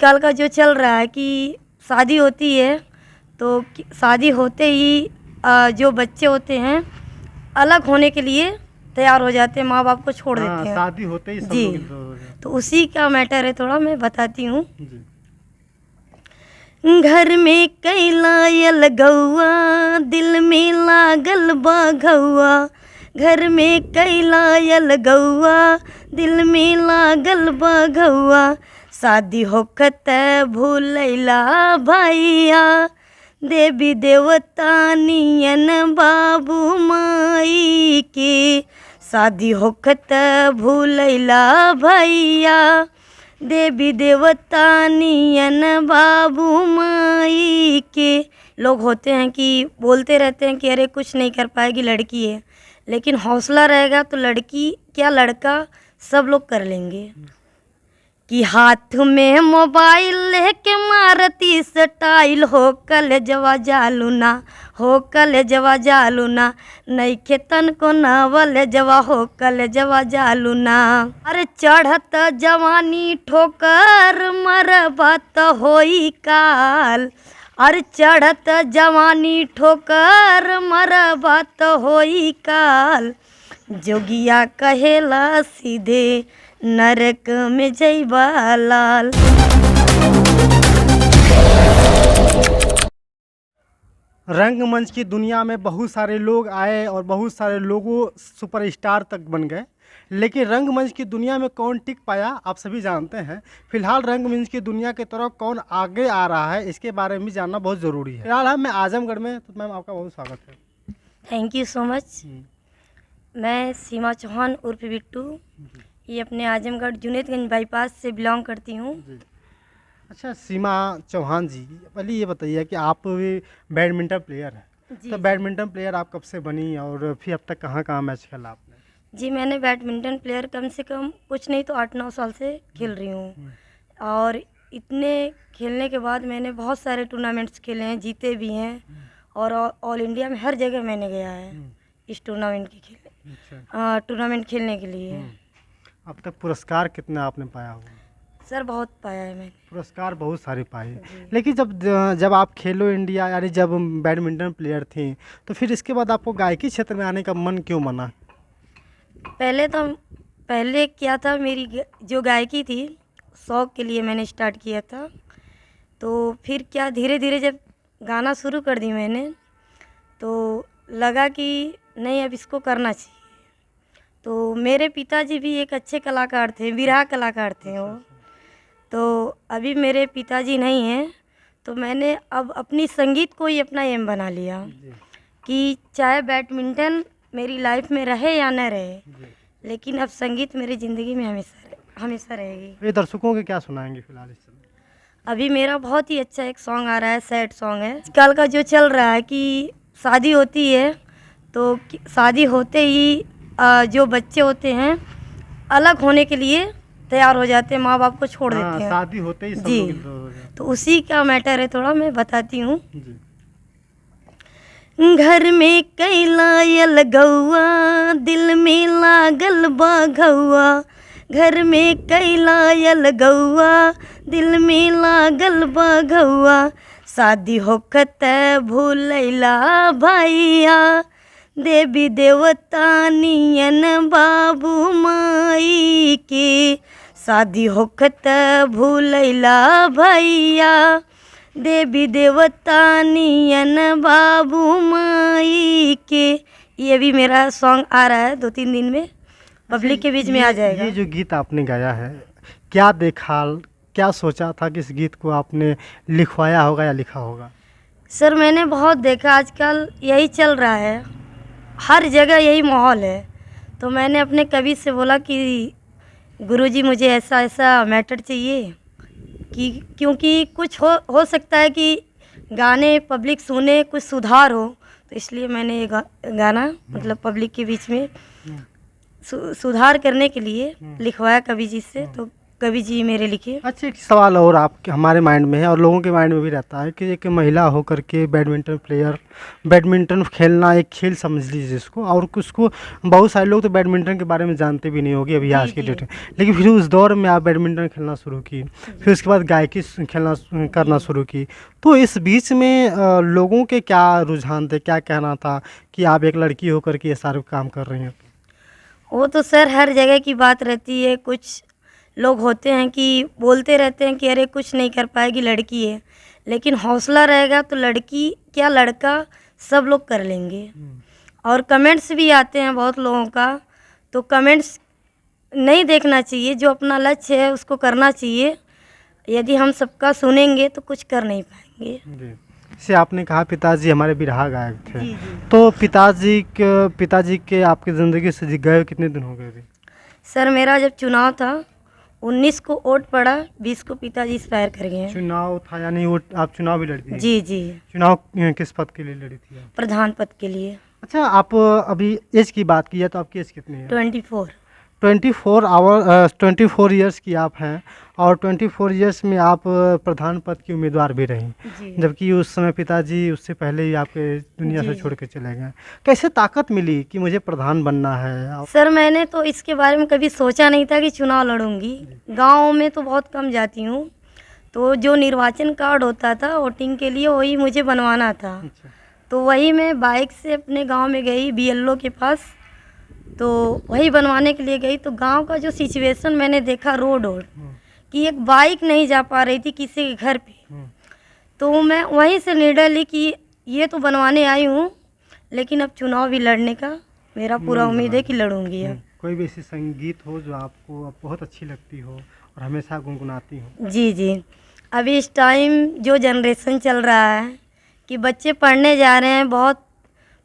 आजकल का जो चल रहा है कि शादी होती है तो शादी होते ही जो बच्चे होते हैं अलग होने के लिए तैयार हो जाते हैं, माँ बाप को छोड़ देते हैं। शादी होते ही सब जी, लोग इधर हो जाते तो उसी का मैटर है, थोड़ा मैं बताती हूँ। हैं। जी। घर में कैलायल गौआ, दिल में लागल बाघौआ। घर में कैलायल गौआ, दिल में लागल बाघौआ। शादी होखत भूलैला भैया, देवी देवता नियन बाबू माई के। शादी होखत भूलैला भैया, देवी देवता नियन बाबू माई के। लोग होते हैं कि बोलते रहते हैं कि अरे कुछ नहीं कर पाएगी, लड़की है, लेकिन हौसला रहेगा तो लड़की क्या लड़का सब लोग कर लेंगे। कि हाथ में मोबाइल लेके मारती स्टाइल, हो कल जवा जालूना, हो कल जवा जालूना। नइखे तन को नावल जवा, हो कल जवा जालूना। अरे चढ़त जवानी ठोकर मरबा त होई काल। अरे चढ़त जवानी ठोकर मरबा त होई काल। जोगिया कहेला सीधे नरक में जइबा लाल। रंगमंच की दुनिया में बहुत सारे लोग आए और बहुत सारे लोगों सुपरस्टार तक बन गए, लेकिन रंगमंच की दुनिया में कौन टिक पाया आप सभी जानते हैं। फिलहाल रंगमंच की दुनिया की तरफ कौन आगे आ रहा है इसके बारे में जानना बहुत ज़रूरी है। फिलहाल हम आजमगढ़ में, तो मैम आपका बहुत स्वागत है। Thank you so much. मैं सीमा चौहान उर्फ बिट्टू, ये अपने आजमगढ़ जुनेदगंज बाईपास से बिलोंग करती हूँ। अच्छा सीमा चौहान जी, पहले ये बताइए कि आप भी बैडमिंटन प्लेयर हैं, तो बैडमिंटन प्लेयर आप कब से बनी और फिर अब तक कहाँ कहाँ मैच खेला आपने? जी, मैंने बैडमिंटन प्लेयर कम से कम कुछ नहीं तो 8-9 साल से खेल रही हूँ। और इतने खेलने के बाद मैंने बहुत सारे टूर्नामेंट्स खेले हैं, जीते भी हैं। और ऑल इंडिया में हर जगह मैंने गया है इस टूर्नामेंट के टूर्नामेंट खेलने के लिए। अब तक पुरस्कार कितना आपने पाया हुआ? सर बहुत पाया है मैंने। पुरस्कार बहुत सारे पाए, लेकिन जब आप खेलो इंडिया यानी जब बैडमिंटन प्लेयर थी, तो फिर इसके बाद आपको गायकी क्षेत्र में आने का मन क्यों बना? पहले क्या था, मेरी जो गायकी थी शौक़ के लिए मैंने स्टार्ट किया था। तो फिर क्या धीरे धीरे जब गाना शुरू कर दी मैंने, तो लगा कि नहीं अब इसको करना चाहिए। तो मेरे पिताजी भी एक अच्छे कलाकार थे, विरहा कलाकार थे वो। तो अभी मेरे पिताजी नहीं हैं, तो मैंने अब अपनी संगीत को ही अपना एम बना लिया कि चाहे बैडमिंटन मेरी लाइफ में रहे या न रहे, लेकिन अब संगीत मेरी ज़िंदगी में हमेशा रहेगी। ये दर्शकों के क्या सुनाएंगे फिलहाल इस समय? अभी मेरा बहुत ही अच्छा एक सॉन्ग आ रहा है, सैड सॉन्ग है। आजकल का जो चल रहा है कि शादी होती है तो शादी होते ही जो बच्चे होते हैं अलग होने के लिए तैयार हो जाते हैं, माँ बाप को छोड़ देते हैं। शादी होते ही सब जी, लोग इधर हो जाते हैं। तो उसी का मैटर है, थोड़ा मैं बताती हूँ। घर में कैलायल गौआ, दिल में लागल बाघौआ। घर में कैलायल गौआ, दिल में लागल बाघौआ। शादी होखत भूलैला भैया, देवी देवता नियन बाबू माई के। शादी होखत भूलैला भैया, देवी देवता नियन बाबू माई के। ये भी मेरा सॉन्ग आ रहा है, 2-3 दिन में पब्लिक के बीच में आ जाएगा। ये जो गीत आपने गाया है, क्या देखा, क्या सोचा था कि इस गीत को आपने लिखवाया होगा या लिखा होगा? सर मैंने बहुत देखा, आजकल यही चल रहा है, हर जगह यही माहौल है। तो मैंने अपने कवि से बोला कि गुरुजी मुझे ऐसा ऐसा मैटर चाहिए कि क्योंकि कुछ हो सकता है कि गाने पब्लिक सुने, कुछ सुधार हो। तो इसलिए मैंने ये गाना मतलब पब्लिक के बीच में सुधार करने के लिए लिखवाया कवि जी से। तो कवि जी मेरे लिखे। अच्छा, एक सवाल और आपके हमारे माइंड में है और लोगों के माइंड में भी रहता है कि एक महिला होकर के बैडमिंटन प्लेयर, बैडमिंटन खेलना एक खेल समझ लीजिए इसको, और उसको बहुत सारे लोग तो बैडमिंटन के बारे में जानते भी नहीं होंगे अभी आज के जी। डेट में, लेकिन फिर उस दौर में आप बैडमिंटन खेलना शुरू की, फिर उसके बाद गायकी खेलना करना शुरू की, तो इस बीच में लोगों के क्या रुझान थे, क्या कहना था कि आप एक लड़की होकर के ये सारे काम कर रही हैं? वो तो सर हर जगह की बात रहती है। कुछ लोग होते हैं कि बोलते रहते हैं कि अरे कुछ नहीं कर पाएगी, लड़की है, लेकिन हौसला रहेगा तो लड़की क्या लड़का सब लोग कर लेंगे। और कमेंट्स भी आते हैं बहुत लोगों का, तो कमेंट्स नहीं देखना चाहिए, जो अपना लक्ष्य है उसको करना चाहिए। यदि हम सबका सुनेंगे तो कुछ कर नहीं पाएंगे। जी। जैसे आपने कहा पिताजी हमारे बिरहा गायक थे, जी जी। तो पिताजी के आपकी ज़िंदगी से गए कितने दिन हो गए अभी? सर मेरा जब चुनाव था 19 को वोट पड़ा, 20 को पिताजी एक्सपायर कर गए हैं। चुनाव था यानी वो आप चुनाव भी लड़ती थी? जी जी। चुनाव किस पद के लिए लड़ी थी आप? प्रधान पद के लिए। अच्छा, आप अभी एज की बात की है तो आपकी एज कितनी है? 24। 24 ईयर्स की आप हैं, और 24 ईयर्स में आप प्रधान पद की उम्मीदवार भी रहीं, जी जबकि उस समय पिताजी उससे पहले ही आपके दुनिया से जी। छोड़ के चले गए। कैसे ताकत मिली कि मुझे प्रधान बनना है? सर मैंने तो इसके बारे में कभी सोचा नहीं था कि चुनाव लड़ूंगी। गांव में तो बहुत कम जाती हूँ, तो जो निर्वाचन कार्ड होता था वोटिंग के लिए वही मुझे बनवाना था। अच्छा। तो वही मैं बाइक से अपने गांव में गई BLO के पास, तो वही बनवाने के लिए गई। तो गांव का जो सिचुएशन मैंने देखा, रोड कि एक बाइक नहीं जा पा रही थी किसी के घर पे, तो मैं वहीं से निर्णय ली कि ये तो बनवाने आई हूँ, लेकिन अब चुनाव भी लड़ने का मेरा पूरा उम्मीद है कि लड़ूंगी अब। कोई भी ऐसी संगीत हो जो आपको अब बहुत अच्छी लगती हो और हमेशा गुनगुनाती हो? जी जी। अभी इस टाइम जो जनरेशन चल रहा है कि बच्चे पढ़ने जा रहे हैं, बहुत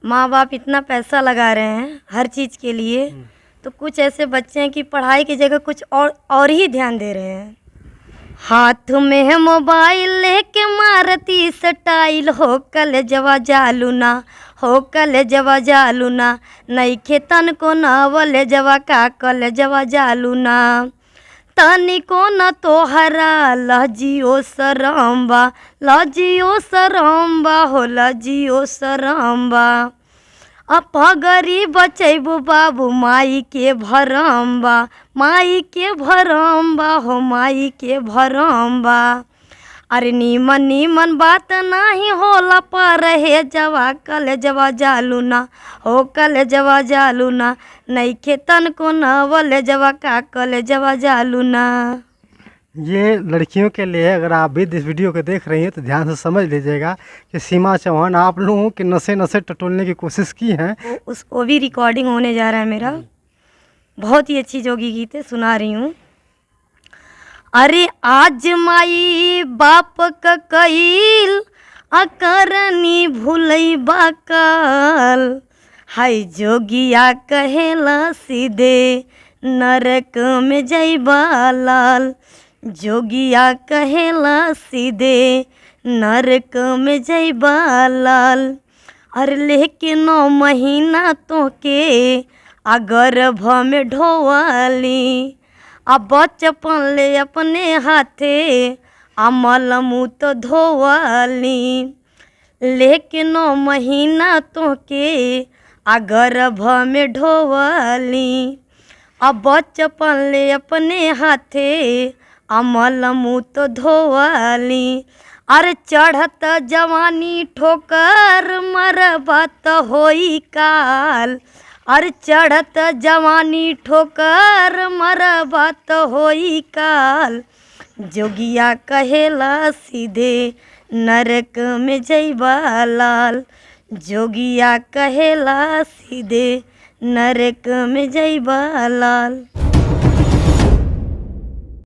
माँ बाप इतना पैसा लगा रहे हैं हर चीज़ के लिए, तो कुछ ऐसे बच्चे हैं कि पढ़ाई की जगह कुछ और ही ध्यान दे रहे हैं। हाथ में है मोबाइल लेके मारती स्टाइल, हो कल जवा जालूना, हो कल जवा जालूना, नई खेतन को नावल जवा का कल जवा जालूना, तनिको न तोहरा लजियो सरम्बा, लजियो सरम्बा हो लजियो सरम्बा, अपगरी बचैबू बाबू माई के भरम्बा, माई के भरम्बा हो माई के भरम्बा, अरे नीमन नीमन बात नाही होला पर हे जवा कल जवा जालूना, हो कल जवा जालूना, नई खेतन को नवल जवा का कल जवा जालूना। ये लड़कियों के लिए, अगर आप भी इस वीडियो को देख रही हैं तो ध्यान से समझ लीजिएगा कि सीमा चौहान आप लोगों के नशे नशे टटोलने की कोशिश की हैं। वो भी रिकॉर्डिंग होने जा रहा है मेरा, बहुत ही अच्छी जोगी गीत है, सुना रही हूँ। अरे आज माई बाप का कईल अकरनी भूलई बाकल, हाय जोगिया कहेला सीधे नरक में जइबा लाल, जोगिया कहेला सीधे नरक में जइबा लाल, अरे लेके 9 महीना तो के आ गर्भ में ढोवाली, आ बचपन ले अपने हाथे आ मलमू तो धोवाली, लेके 9 महीना तो के आ गर्भ में ढोवाली, आ बचपन ले अपने हाथे आ मलमू तो धोवाली, अरे चढ़त जवानी ठोकर मरबा तो होई काल, अरे चढ़त जवानी ठोकर मरबा तो होई काल, जोगिया कहेला सीधे नरक में जइबा लाल, जोगिया कहेला सीधे नरक में जइबा लाल।